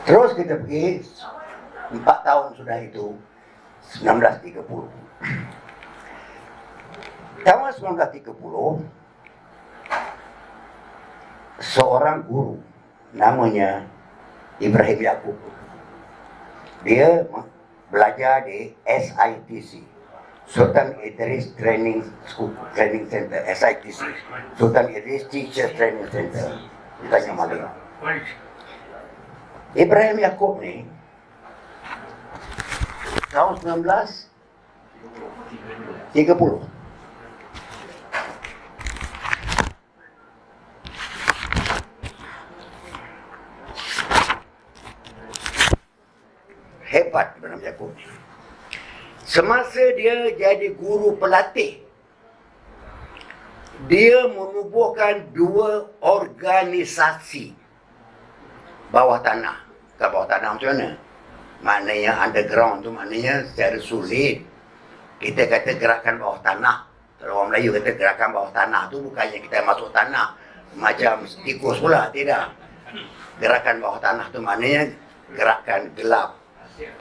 Terus kita pergi 4 tahun sudah itu 1930. Tahun 1930 seorang guru namanya Ibrahim Yaakob, dia belajar di SITC, Sultan Idris Training Center, SITC, Sultan Idris Teachers Training Center di Tanjung Maling. Ibrahim Yaakob ni tahun 1930 hebat Ibrahim Yaakob. Semasa dia jadi guru pelatih, dia menubuhkan 2 organisasi bawah tanah. Kat bawah tanah macam mana? Maknanya underground tu, maknanya secara sulit. Kita kata gerakan bawah tanah. Kalau orang Melayu kata gerakan bawah tanah tu bukannya kita masuk tanah macam tikus pula, tidak. Gerakan bawah tanah tu maknanya gerakan gelap.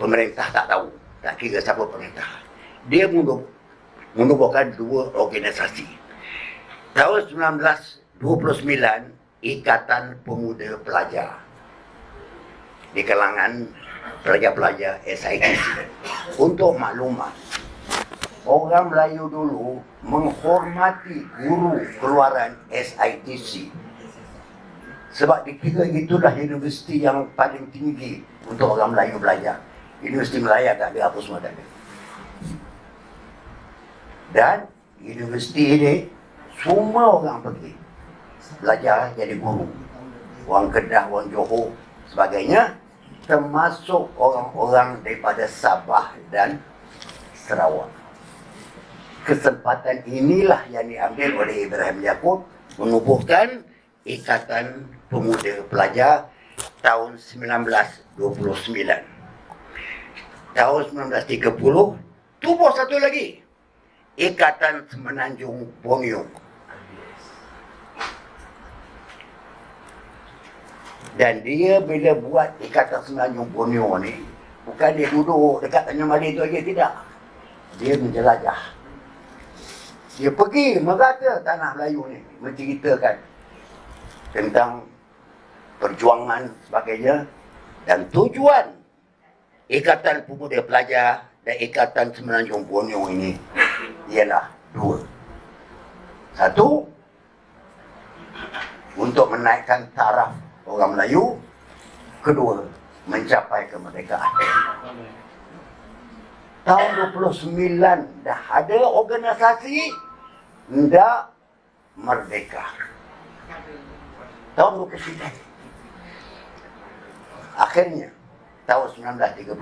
Pemerintah tak tahu, tak kira siapa pemerintah. Dia menubuhkan 2 organisasi. Tahun 1929, Ikatan Pemuda Pelajar di kalangan pelajar-pelajar SITC. Untuk maklumat, orang Melayu dulu menghormati guru keluaran SITC sebab dikira itulah universiti yang paling tinggi untuk orang Melayu belajar. Universiti Melaya tak ada, apa semua tak ada. Dan universiti ini semua orang pergi belajar jadi guru. Orang Kedah, orang Johor, sebagainya, termasuk orang-orang daripada Sabah dan Sarawak. Kesempatan inilah yang diambil oleh Ibrahim Yaakob menubuhkan Ikatan Pemuda Pelajar tahun 1929. Tahun 1930 tubuh satu lagi, Ikatan Semenanjung Borneo. Dan dia bila buat Ikatan Semenanjung Borneo ni, bukan dia duduk dekat Tanjung Maling tu aja, tidak. Dia menjelajah. Dia pergi merata tanah Melayu ni, menceritakan tentang perjuangan sebagainya. Dan tujuan Ikatan Pemuda Pelajar dan Ikatan Semenanjung Borneo ini ialah 2. 1, untuk menaikkan taraf orang Melayu. 2, mencapai kemerdekaan. Tahun 29 dah ada organisasi, ndak merdeka. Tahun 29. Akhirnya tahun 1937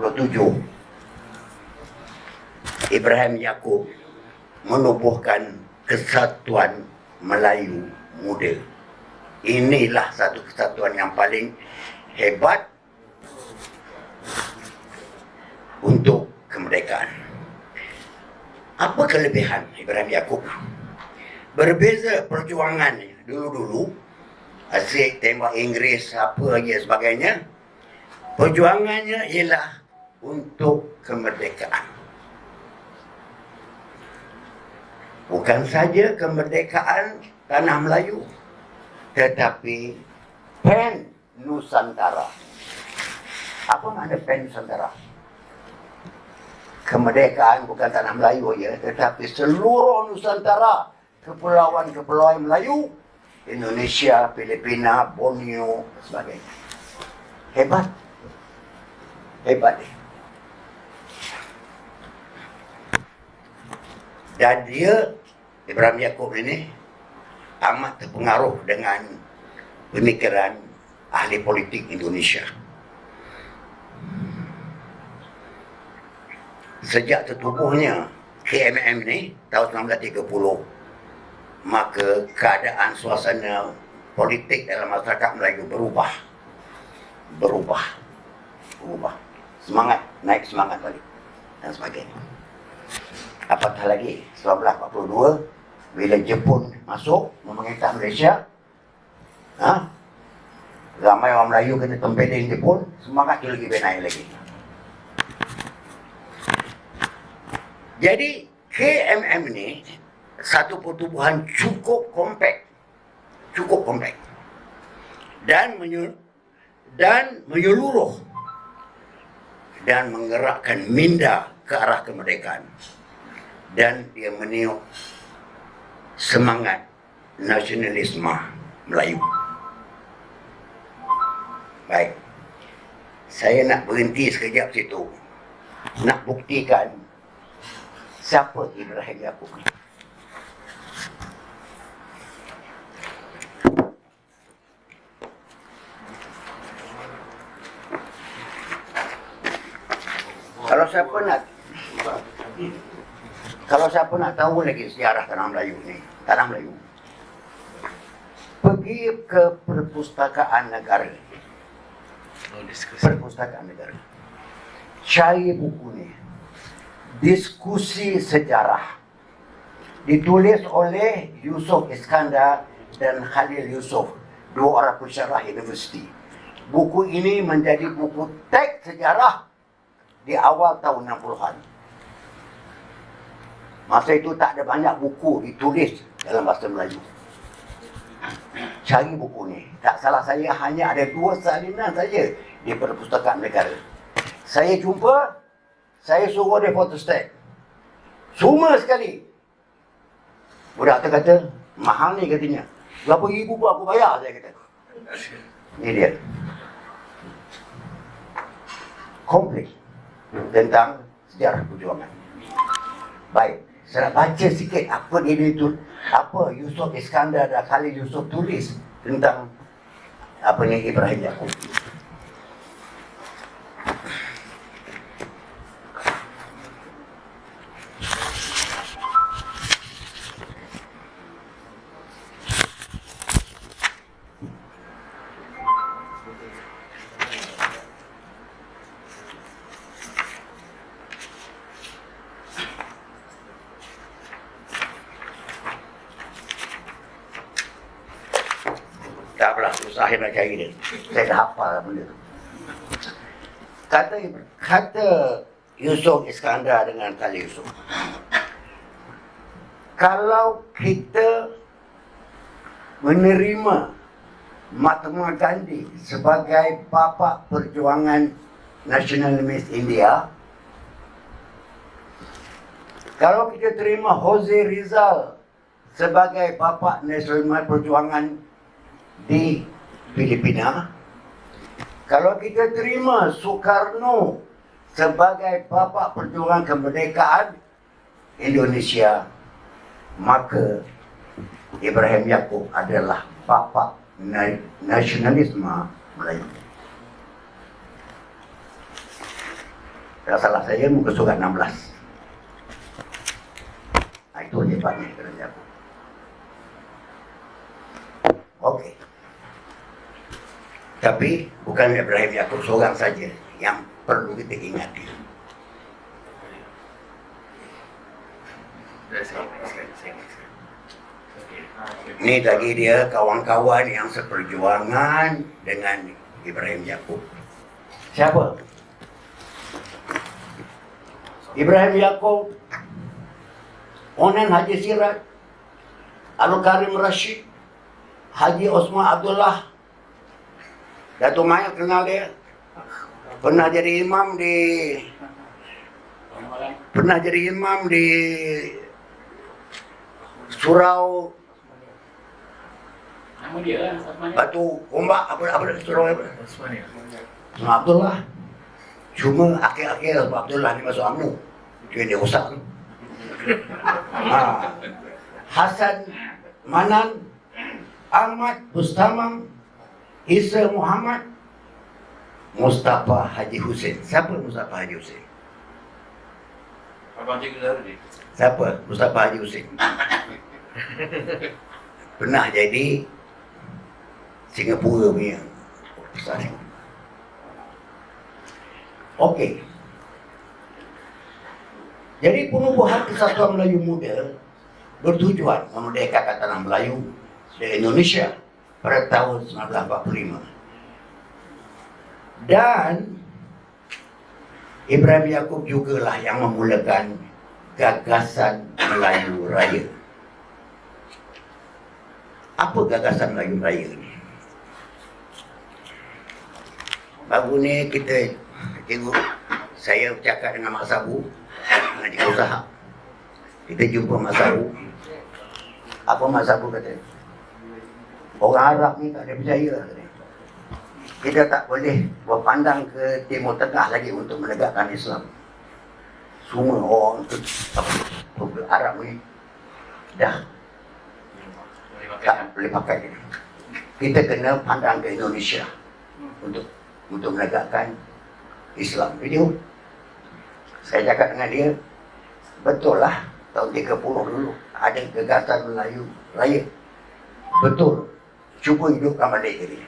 Ibrahim Yaakob menubuhkan Kesatuan Melayu Muda. Inilah satu kesatuan yang paling hebat untuk kemerdekaan. Apa kelebihan Ibrahim Yaakob? Berbeza perjuangannya. Dulu-dulu asyik tembak Inggris, apa lagi sebagainya. Perjuangannya ialah untuk kemerdekaan. Bukan saja kemerdekaan tanah Melayu, tetapi PEN Nusantara. Apa makna PEN Nusantara? Kemerdekaan bukan tanah Melayu ya, tetapi seluruh Nusantara, kepulauan-kepulauan Melayu, Indonesia, Filipina, Borneo, sebagainya. Hebat. Hebat dia. Dan dia, Ibrahim Yaakob ini, amat terpengaruh dengan pemikiran ahli politik Indonesia. Sejak tertubuhnya KMM ni tahun 1930, maka keadaan suasana politik dalam masyarakat Melayu berubah. Semangat, naik semangat balik dan sebagainya. Apatah lagi 1942 bila Jepun masuk memerintah Malaysia, Ramai orang Melayu kena tempelin dia pun, semangat tu lagi naik lagi. Jadi KMM ni satu pertubuhan cukup kompak dan menyeluruh dan menggerakkan minda ke arah kemerdekaan, dan dia meniup semangat nasionalisme Melayu. Baik, saya nak berhenti sekejap situ, nak buktikan siapa Ibrahim Yaakob ni. Kalau siapa nak tahu lagi sejarah Tanah Melayu ni, Tanah Melayu, pergi ke Perpustakaan Negara. Perpustakaan Negara. Cari buku ni. Diskusi Sejarah. Ditulis oleh Yusuf Iskandar dan Khalil Yusof, dua orang pensyarah universiti. Buku ini menjadi buku teks sejarah di awal tahun 60-an. Masa itu tak ada banyak buku ditulis dalam bahasa Melayu. Cari buku ni. Tak salah saya, hanya ada 2 salinan saja di Perpustakaan Negara. Saya jumpa, saya suruh dia photostat. Semua sekali. Budak tu kata, mahal ni katanya. Berapa ribu pun aku bayar, saya kata. Ini dia. Komplit tentang sejarah perjuangan. Baik, saya nak baca sikit apa dia tu, apa Yusuf Iskandar dan Khalil Yusof tulis tentang apa ni Ibrahim Yaakob. Tak apalah, susah nak cari dia. Saya dah hafal benda tu. Kata Yusuf Iskandar dengan Khalil Yusof, kalau kita menerima Mahatma Gandhi sebagai bapa perjuangan nasionalis India, kalau kita terima Jose Rizal sebagai bapa nasionalis perjuangan di Filipina, kalau kita terima Soekarno sebagai bapa perjuangan kemerdekaan Indonesia, maka Ibrahim Yaakob adalah bapa nasionalisme Melayu. Tak salah saya, muka surat 16. Itu hebatnya Ibrahim Yaakob. Okey. Tapi bukan Ibrahim Yaakob seorang saja yang perlu kita ingati. Ini lagi dia kawan-kawan yang seperjuangan dengan Ibrahim Yaakob. Siapa? Ibrahim Yaakob, Onan Haji Sirat, Abdul Karim Rashid, Haji Osman Abdullah. Datuk Maya kenal dia. Pernah jadi imam di Surau Batu Ombak, apa Surau apa? Osman Abdullah. Cuma akhir-akhir Abdullah ni masuk UMNO. Itu yang dia rosak tu. Hasan Manan, Ahmad Bustamam, Isa Muhammad, Mustafa Haji Hussein. Siapa Mustafa Haji Hussein? Abang Cikgu Zahri. Siapa Mustafa Haji Hussein? Pernah jadi Singapura punya besar. Okey. Jadi penubuhan Kesatuan Melayu Muda bertujuan memerdekakan tanah Melayu di Indonesia pada tahun 1945 Dan Ibrahim Yaakob jugalah yang memulakan gagasan Melayu Raya. Apa gagasan Melayu Raya ni? Baru ni kita tengok, saya bercakap dengan Mak Sabu, dengan dia usaha. Kita jumpa Mak Sabu. Apa Mak Sabu kata? Orang Arab ni tak ada percaya. Kita tak boleh berpandang ke Timur Tengah lagi untuk menegakkan Islam. Semua orang Arab ni dah tak boleh pakai. Kita kena pandang ke Indonesia untuk menegakkan Islam. Video saya cakap dengan dia, betul lah tahun 30 dulu ada gagasan Melayu Raya. Betul. Cuba hidupkan balik jadi.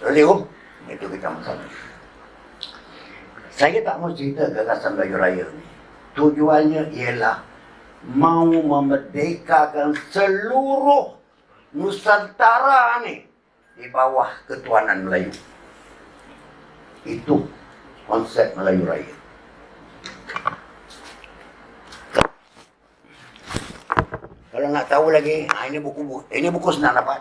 Boleh om? Itu kita masalah. Saya tak mau cerita gagasan Melayu Raya ni. Tujuannya ialah mau memerdekakan seluruh Nusantara ni di bawah ketuanan Melayu. Itu konsep Melayu Raya. Kalau nak tahu lagi, ini buku senang dapat.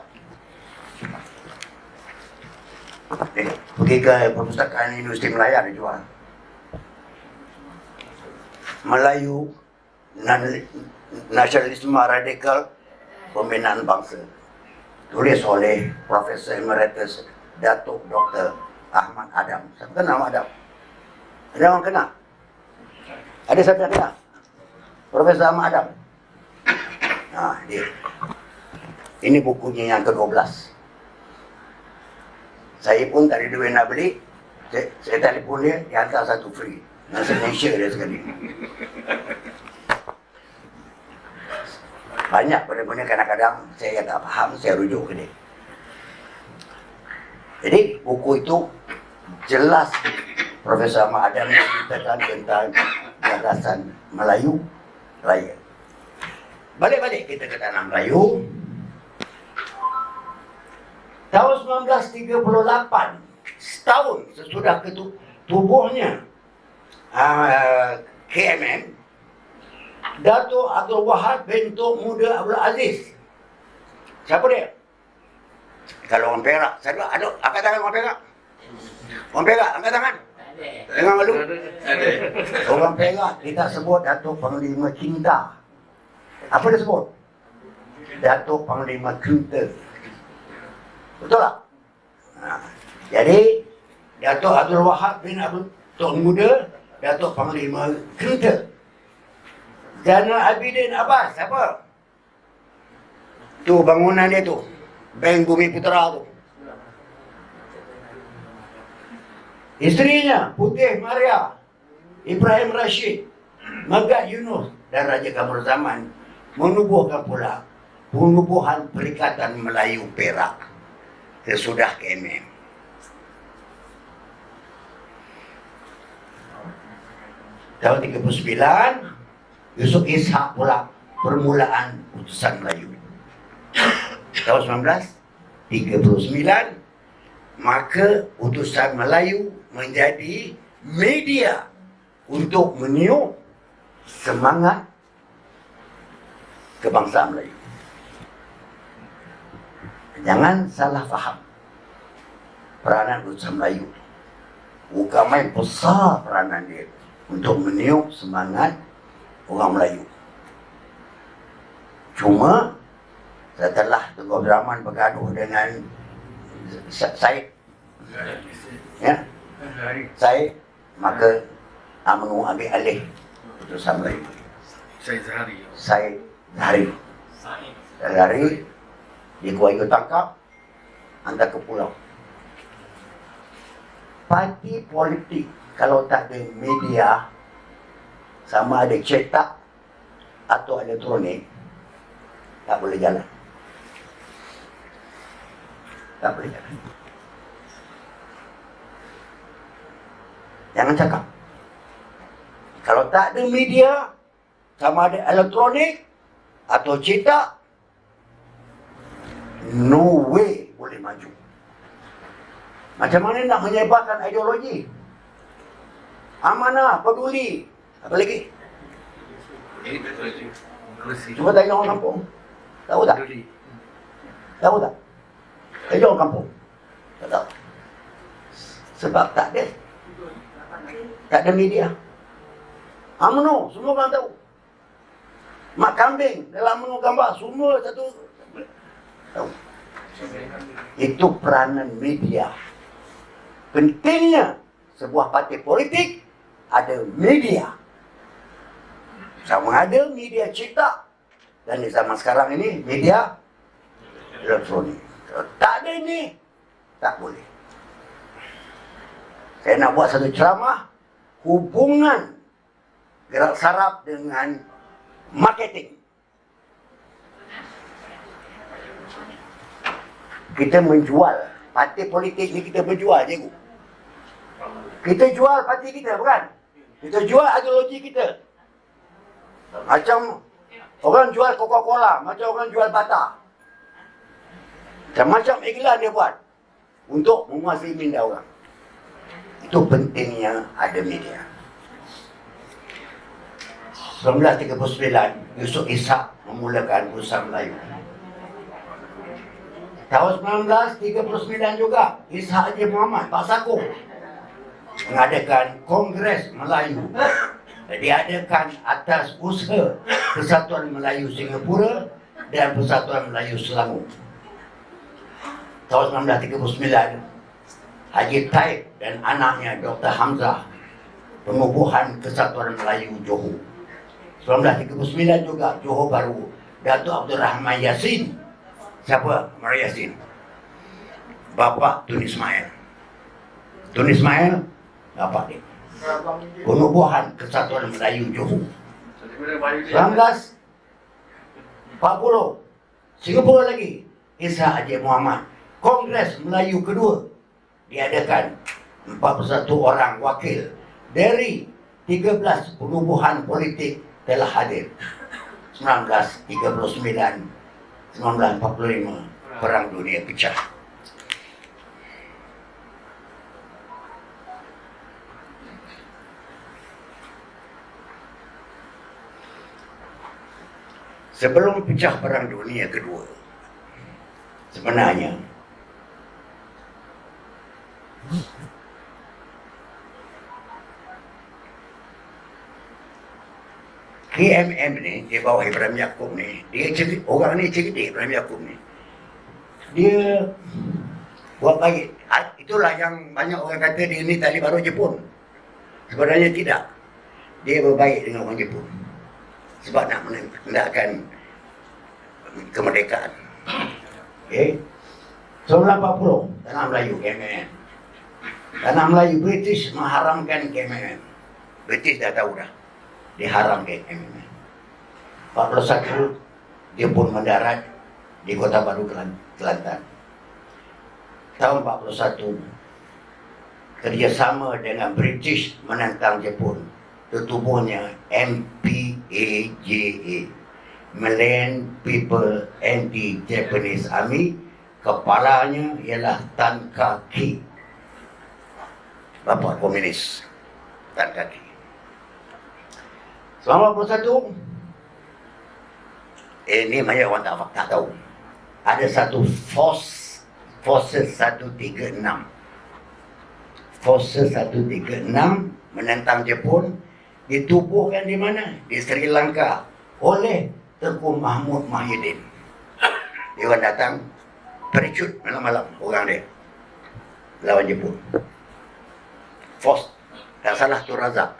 Pergi ke perpustakaan Universiti Melayu dia jual. Melayu Nasionalisme Radikal Pembinaan Bangsa. Tulis oleh Profesor Emeritus Datuk Dr. Ahmad Adam. Siapa kenal Ahmad Adam? Ada orang kenal? Ada siapa yang kenal? Profesor Ahmad Adam. Dia. Ini bukunya yang ke-12. Saya pun tak ada duit nak beli. Saya telefon dia hantar satu free. Nasi Malaysia dia sekali. Banyak benda-benda kadang-kadang saya tak faham, saya rujuk ke dia. Jadi buku itu jelas Profesor Ahmad Adam menceritakan tentang gagasan Melayu Raya. Balik-balik kita ke tanah Melayu. Tahun 1938, setahun sesudah tubuhnya KMM, Datuk Abdul Wahab bin Tok Muda Abdul Aziz. Siapa dia? Kalau orang Perak, saya ada angkat tangan orang Perak. Orang Perak angkat tangan. Jangan malu. Orang Perak kita sebut Datuk Panglima Cinta. Apa dia sebut? Datuk Panglima Cinta. Betul tak? Jadi Datuk Abdul Wahab bin Abdul Tok Muda, Datuk Panglima Cinta. Zainal Abidin Abbas, siapa? Tu bangunan dia tu, Bank Bumi Putera tu. Isterinya Putih Maria, Ibrahim Rashid, Megat Yunus dan Raja Kamal Zaman menubuhkan pula penubuhan Perikatan Melayu Perak sesudah KMM. Tahun 39 Yusuf Ishak pula permulaan Utusan Melayu. Tahun 1939 maka Utusan Melayu menjadi media untuk meniup semangat kebangsaan Melayu. Jangan salah faham peranan Utusan Melayu. Bukan main besar peranan dia untuk meniup semangat orang Melayu. Cuma setelah Tengku Abdul Rahman bergaduh dengan Said, ya, Said, maka UMNO ambil alih Utusan Melayu. Said Zahari di Kuala tangkap, hantar ke pulau. Parti politik kalau tak ada media, sama ada cetak atau elektronik, tak boleh jalan. Tak boleh jalan. Jangan cakap. Kalau tak ada media, sama ada elektronik atau cetak, no way boleh maju. Macam mana nak menyebarkan ideologi? Amanah, peduli. Apa lagi? Cuba tanya orang kampung. Tahu tak? Tahu tak? Tanya orang kampung. Tak tahu. Sebab tak ada media. UMNO, semua orang tahu. Mak kambing dalam UMNO gambar, semua satu tahu. Itu peranan media. Pentingnya sebuah parti politik ada media. Sama ada media cetak dan di zaman sekarang ini media elektronik. Kalau tak ada ini, tak boleh. Saya nak buat satu ceramah hubungan gerak saraf dengan marketing. Kita menjual parti politik ni, kita menjual, cikgu. Kita jual parti kita, bukan? Kita jual ideologi kita. Macam orang jual Coca-Cola, macam orang jual bata. Macam-macam iklan dia buat untuk menguasai minda orang. Itu pentingnya ada media. 1939, Yusof Ishak memulakan Pusat Melayu. Tahun 1939 juga, Ishak Haji Muhammad, Pak Sako, mengadakan Kongres Melayu. Diadakan atas usaha Persatuan Melayu Singapura dan Persatuan Melayu Selangor. Tahun 1939, Haji Taib dan anaknya Dr. Hamzah, Penubuhan Kesatuan Melayu Johor. 1939 juga Johor Baru, Datuk Abdul Rahman Yassin. Siapa Amar Yassin? Bapa Tun Ismail. Tun Ismail, bapa dia. Penubuhan Kesatuan Melayu Johor. 1940, Singapura lagi, Ishak Haji Muhammad. Kongres Melayu kedua diadakan. 41 orang wakil dari 13 penubuhan politik telah hadir. 1939, 1945, Perang Dunia pecah. Sebelum pecah Perang Dunia Kedua, sebenarnya KMM ni, di bawah Ibrahim Yaakob ni, dia cerdik, orang ni cerdik, Ibrahim Yaakob ni. Dia buat baik. Itulah yang banyak orang kata dia ni tali baru Jepun. Sebenarnya tidak. Dia berbaik dengan orang Jepun. Sebab nak menegakkan kemerdekaan. Okay. 1940, Tanah Melayu, KMM. Tanah Melayu, British mengharamkan KMM. British dah tahu dah. Diharam KMM. 41, dia pun mendarat di Kota Baru, Kelantan. Tahun 41, kerjasama dengan British menentang Jepun. Tertubuhnya MPAJA, Malayan People Anti-Japanese Army. Kepalanya ialah Tan Kah Kee, bapa komunis Tan Kah Kee. 1941, ini banyak orang tak tahu. Ada satu Forces 136. Forces 136 menentang Jepun, ditubuhkan di mana? Di Sri Lanka oleh Tengku Mahmud Mahidin. Dia orang datang perecut malam-malam, orang dia lawan Jepun. Force, tak salah Tun Razak.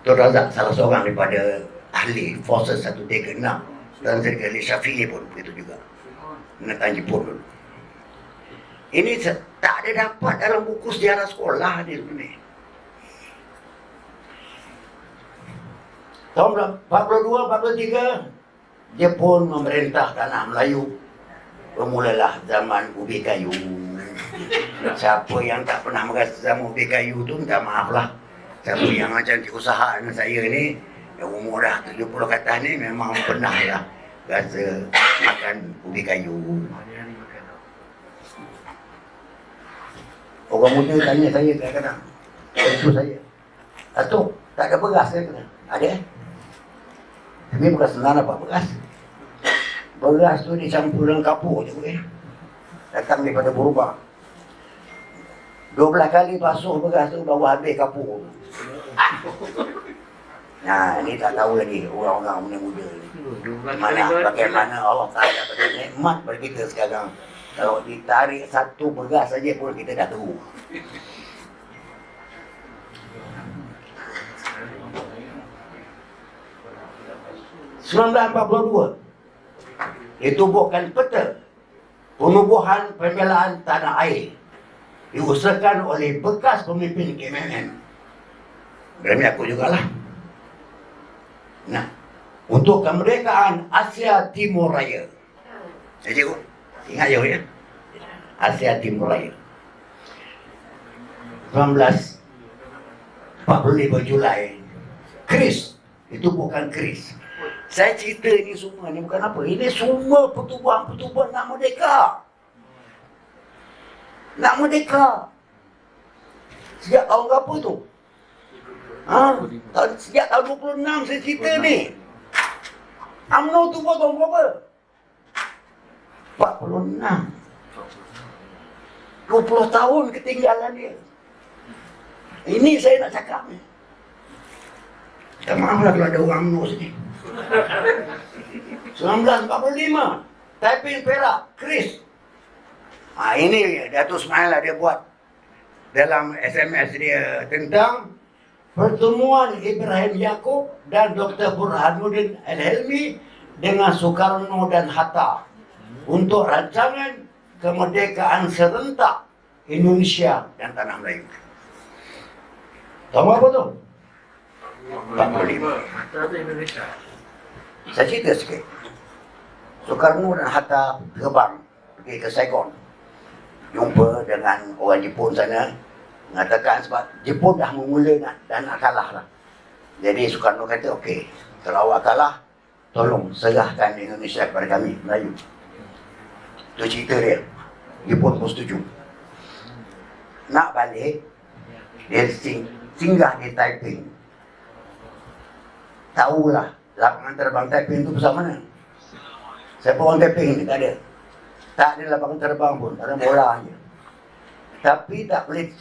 Tun Razak salah seorang daripada ahli Forces 136. Dan Serikali Syafi'i pun begitu juga, menentang Jepun dulu. Ini tak ada dapat dalam buku sejarah sekolah ni sebenarnya. Tahun 42-43, Jepun memerintah Tanah Melayu. Bermulalah zaman ubi kayu. Siapa yang tak pernah merasa zaman ubi kayu tu, minta maaf lah. Siapa yang macam usaha dengan saya ni, yang umur dah 70 ke atas ni, memang pernah lah rasa makan ubi kayu. Orang muda tanya saya kadang-kadang. Itu saya. Datuk, tak ada beras saya kena. Ada. Tapi beras senang apa beras? Beras tu dicampur dengan kapur je boleh. Datang daripada Burba. 12 kali basuh beras tu baru habis kapur. Nah, ini tak tahu lagi orang-orang muda-muda ni. Bagaimana Allah Ta'ala bagi nikmat bagi kita sekarang. Kalau ditarik satu beras saja pun kita dah tahu. (1942) ditubuhkan peta penubuhan pembelaan tanah air diusahakan oleh bekas pemimpin KMM. Berani aku jugalah. Nah, untuk kemerdekaan Asia Timur Raya. Cikgu, ingat je ya? Asia Timur Raya. 1945 Julai. Kris. Itu bukan kris. Saya cerita ini semua ni bukan apa. Ini semua pertubuhan-pertubuhan nak merdeka. Nak merdeka. Sejak tahun berapa tu? Sejak tahun 26 saya cerita ni. UMNO tu buat tahun berapa? 46. 20 tahun ketinggalan dia. Ini saya nak cakap ni. Minta maaf lah kalau ada orang UMNO sini. 1945 Taiping Perak Kris. Ini Datuk Ismail lah dia buat dalam SMS dia tentang pertemuan Ibrahim Yaakob dan Dr. Burhanuddin Al-Helmi dengan Soekarno dan Hatta untuk rancangan kemerdekaan serentak Indonesia dan Tanah Melayu. Tahu apa tu? 45. Saya cerita sikit. Soekarno dan Hatta terbang pergi ke Saigon. Jumpa dengan orang Jepun sana. Mengatakan sebab Jepun dah memula nak kalah lah. Jadi Soekarno kata, okey, kalau awak kalah, tolong serahkan Indonesia kepada kami, Melayu. Itu cerita dia. Jepun pun setuju. Nak balik, dia singgah di Taiping. Tahulah lapangan terbang Taiping itu besar mana. Siapa orang Taiping ni? Tak ada. Tak ada lapangan terbang pun, ada bola je. Tapi tak boleh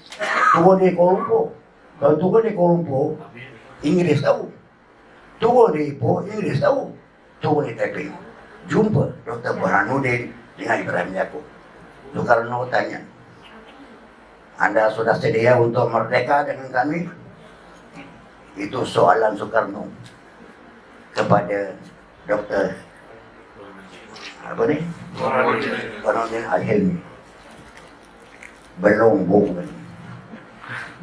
turun di Kuala Lumpur. Kalau turun di Kuala Lumpur, Inggeris tahu. Turun di Ipoh, Inggeris tahu. Turun di Taiping. Jumpa Dr. Burhanuddin dengan Ibrahim Yaakob. Soekarno tanya, anda sudah sedia untuk merdeka dengan kami? Itu soalan Soekarno kepada Dr. Burhanuddin Al-Helmi.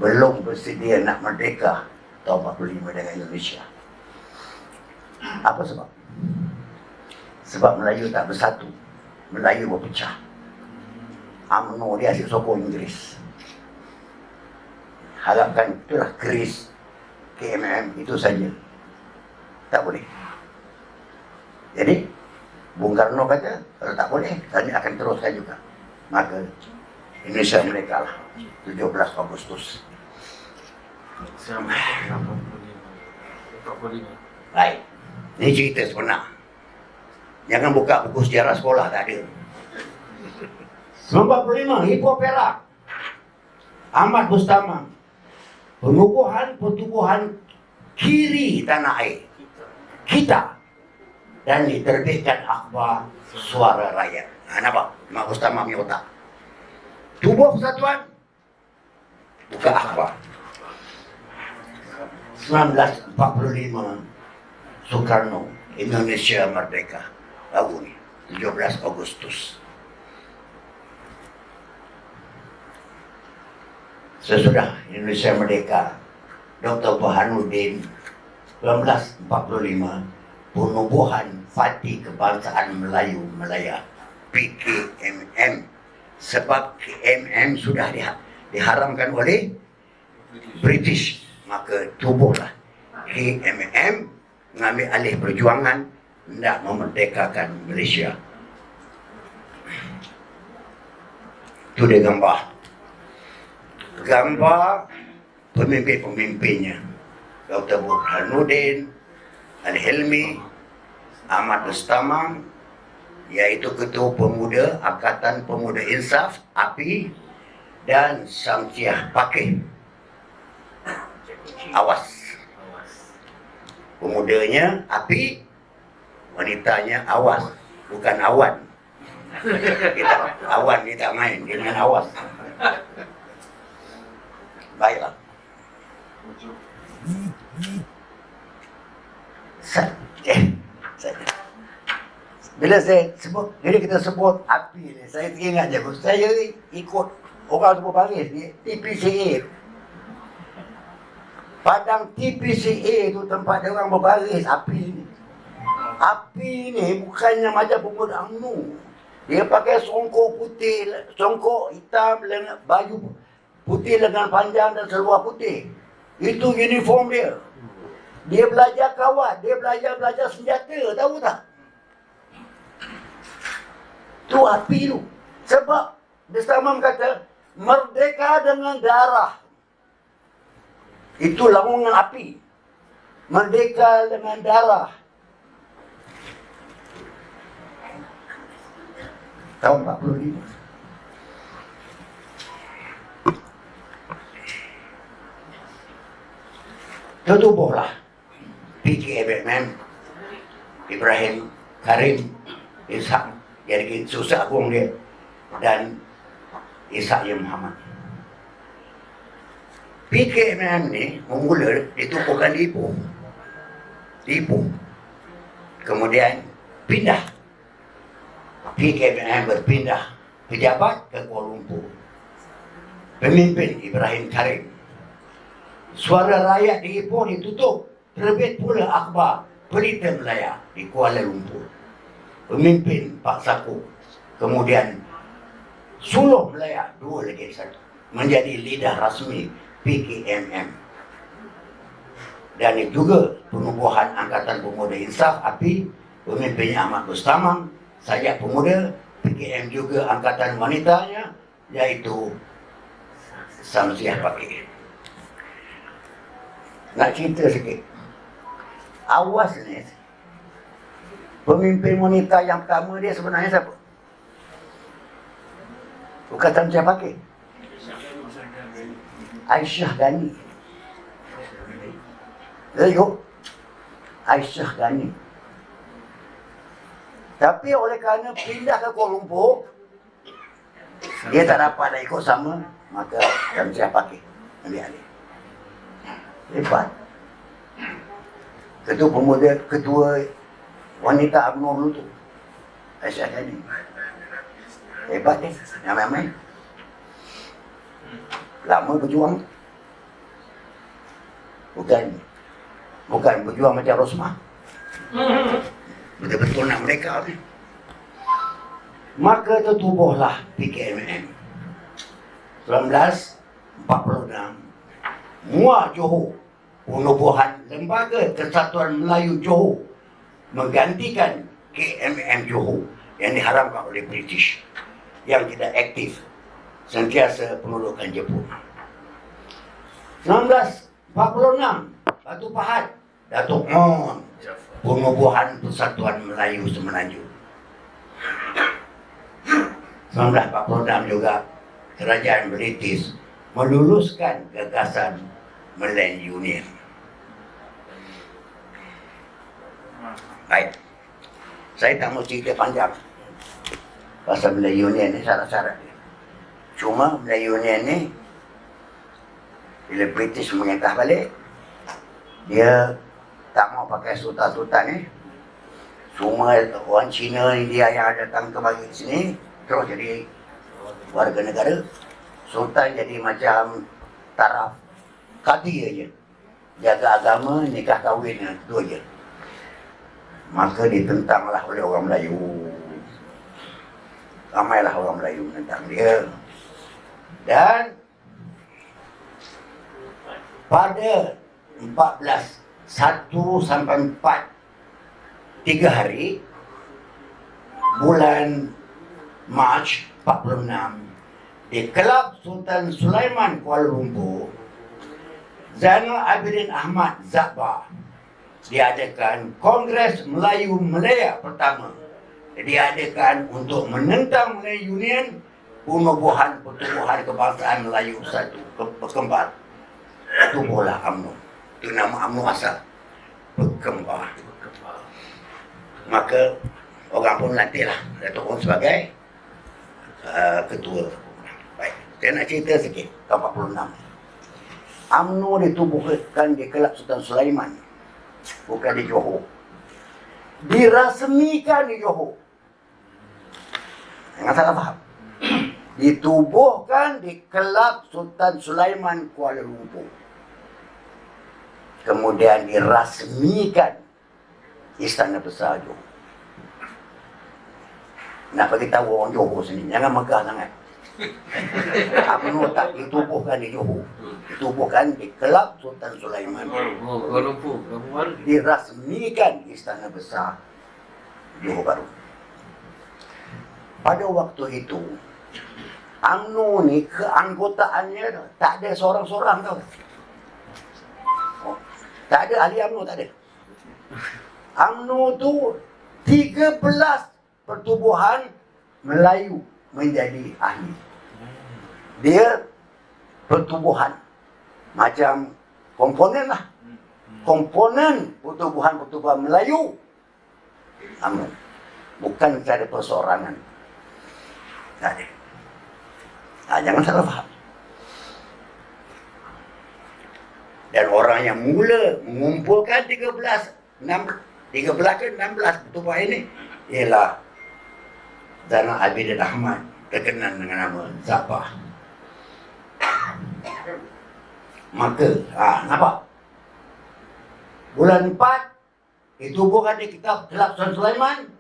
Belum bersedia nak merdeka tahun 45 dengan Indonesia. Apa sebab? Sebab Melayu tak bersatu. Melayu berpecah. UMNO dia asyik sokong Inggeris. Harapkan itulah keris KMM itu saja. Tak boleh. Jadi Bung Karno kata, kalau tak boleh, kami akan teruskan juga. Maka Indonesia merdeka lah 17 Agustus. Baik. Ini cerita sebenar. Jangan buka buku sejarah sekolah, tak ada. 1945 Ipoh Perak. Ahmad Bustama. Pertubuhan kiri tanah air kita, dan diterbitkan akhbar Suara Rakyat. Nampak? Ahmad Bustama punya otak. Tubuh persatuan, buka akhbar. 1945 Soekarno, Indonesia merdeka. Baru ni 17 Agustus. Sesudah Indonesia merdeka, Dr. Burhanuddin 1945 penubuhan Parti Kebangsaan Melayu Malaya, PKMM. Sebab KMM sudah diharamkan oleh British, maka tubuhlah KMM mengambil alih perjuangan hendak memerdekakan Malaysia. Itu dia gambar. gambar pemimpin-pemimpinnya. Dr. Burhanuddin Al-Hilmi, Ahmad Mustamam, yaitu Ketua Pemuda Angkatan Pemuda Insaf API, dan Samsiah Pakih. Awas. Pemudanya API, wanitanya Awas, bukan Awan. Awan ni tak main, dia main Awas. Baiklah. Bila saya sebut, jadi kita sebut API ni, saya teringat je, saya ikut orang tu berbaris ni, TPCA. Padang TPCA tu tempat dia orang berbaris API ni. API ni bukannya macam pemuda UMNO. Dia pakai songkok putih, songkok hitam, baju putih lengan panjang dan seluar putih. Itu uniform dia. Dia belajar kawat, dia belajar senjata, tahu tak? Tu API tu. Sebab Destamam kata, merdeka dengan darah. Itu lawangan API. Merdeka dengan darah. Tahun 45. Tertubuhlah PKMM Ibrahim Karim Ishak, jadi susah agung dia, dan Ishak Muhammad. PKMM ni mula ditubuhkan di Ipoh. Kemudian pindah. PKMM berpindah pejabat ke Kuala Lumpur. Pemimpin Ibrahim Karim. Suara Rakyat di Ipoh ditutup. Terbit pula akhbar Pelita Melaya di Kuala Lumpur. Pemimpin Pak Saku. Kemudian Suluh Melaya, dua lagi satu, menjadi lidah rasmi PKMM. Dan juga penubuhan Angkatan Pemuda Insaf API, pemimpinnya Ahmad Mustamam, Sajak Pemuda, PKM juga angkatan wanitanya, yaitu Samsiah Pakih. Nak cerita sikit. Awas ni, pemimpin wanita yang pertama dia sebenarnya siapa? Bukan Samsiah Pakih. Aisyah Ghani. Tengok, Aisyah Ghani. Tapi oleh kerana pindah ke Kuala Lumpur, dia tak dapat nak ikut sama, maka Samsiah Pakih ambil alih. Hebat. Ketua wanita UMNO dulu tu, Aisyah Ghani. Hebat ni, ramai-ramai. Lama berjuang. Bukan berjuang macam Rosmah. Betul-betul nak mereka ni. Maka tertubuhlah PKMM 1946. Muar Johor, penubuhan Lembaga Kesatuan Melayu Johor menggantikan KMM Johor yang diharamkan oleh British, yang tidak aktif, sentiasa pendudukan Jepun. 1946, Batu Pahat, Datuk Mon, penubuhan Persatuan Melayu Semenanjung. 1946 juga kerajaan British meluluskan gagasan Malay Union. Baik, saya tak mau cerita panjang pasal Malay Union ni, syarat-syarat dia. Cuma Malay Union ni, bila British mengintah balik, dia tak mau pakai sultan-sultan ni. Semua orang Cina, India yang datang ke bagi sini terus jadi warga negara. Sultan jadi macam taraf kadi aja, jaga agama, nikah kahwin, itu aja. Maka ditentanglah oleh orang Melayu. Ramailah orang Melayu menentang dia. Dan pada 1 sampai 3 hari bulan Mac 46, di Kelab Sultan Sulaiman Kuala Lumpur, Zainal Abidin Ahmad Zakbar diadakan Kongres Melayu Malaya pertama. Diadakan untuk menentang Melayu Union, penubuhan pertubuhan kebangsaan Melayu satu berkembar. Tumbuhlah UMNO. Itu nama UMNO asal. Berkembar. Maka orang pun lantiklah Datuk Ong sebagai ketua. Baik, saya nak cerita sikit tahun 46. UMNO ditubuhkan di Kelab Sultan Sulaiman, bukan di Johor. Dirasmikan di Johor. Jangan salah faham. Ditubuhkan di Kelab Sultan Sulaiman Kuala Lumpur. Kemudian dirasmikan Istana Besar Johor. Nak bagi tahu orang Johor sini, jangan megah sangat. UMNO tak ditubuhkan di Johor, ditubuhkan di Kelab Sultan Sulaiman. Kuala Lumpur, Kampung Baru. Dirasmikan Istana Besar Johor Bahru. Pada waktu itu, UMNO ni keanggotaannya tak ada seorang-seorang tau. Tak ada ahli UMNO, tak ada. UMNO tu 13 pertubuhan Melayu menjadi ahli. Dia pertubuhan macam komponen lah. Komponen pertubuhan Melayu UMNO. Bukan secara perseorangan. Tak ada. Jangan salah faham. Dan orang yang mula mengumpulkan 13 ke 16 pertubuhan ini ialah Zainal Abidin Ahmad, terkenal dengan nama Zakbar. Maka, nampak? Bulan 4 ditubuhkan di Kelab Sultan Sulaiman.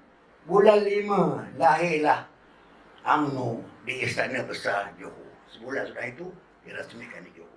Bulan 5 lahirlah UMNO di Istana Besar Johor. Sebulan sudah itu dirasmikan di Johor.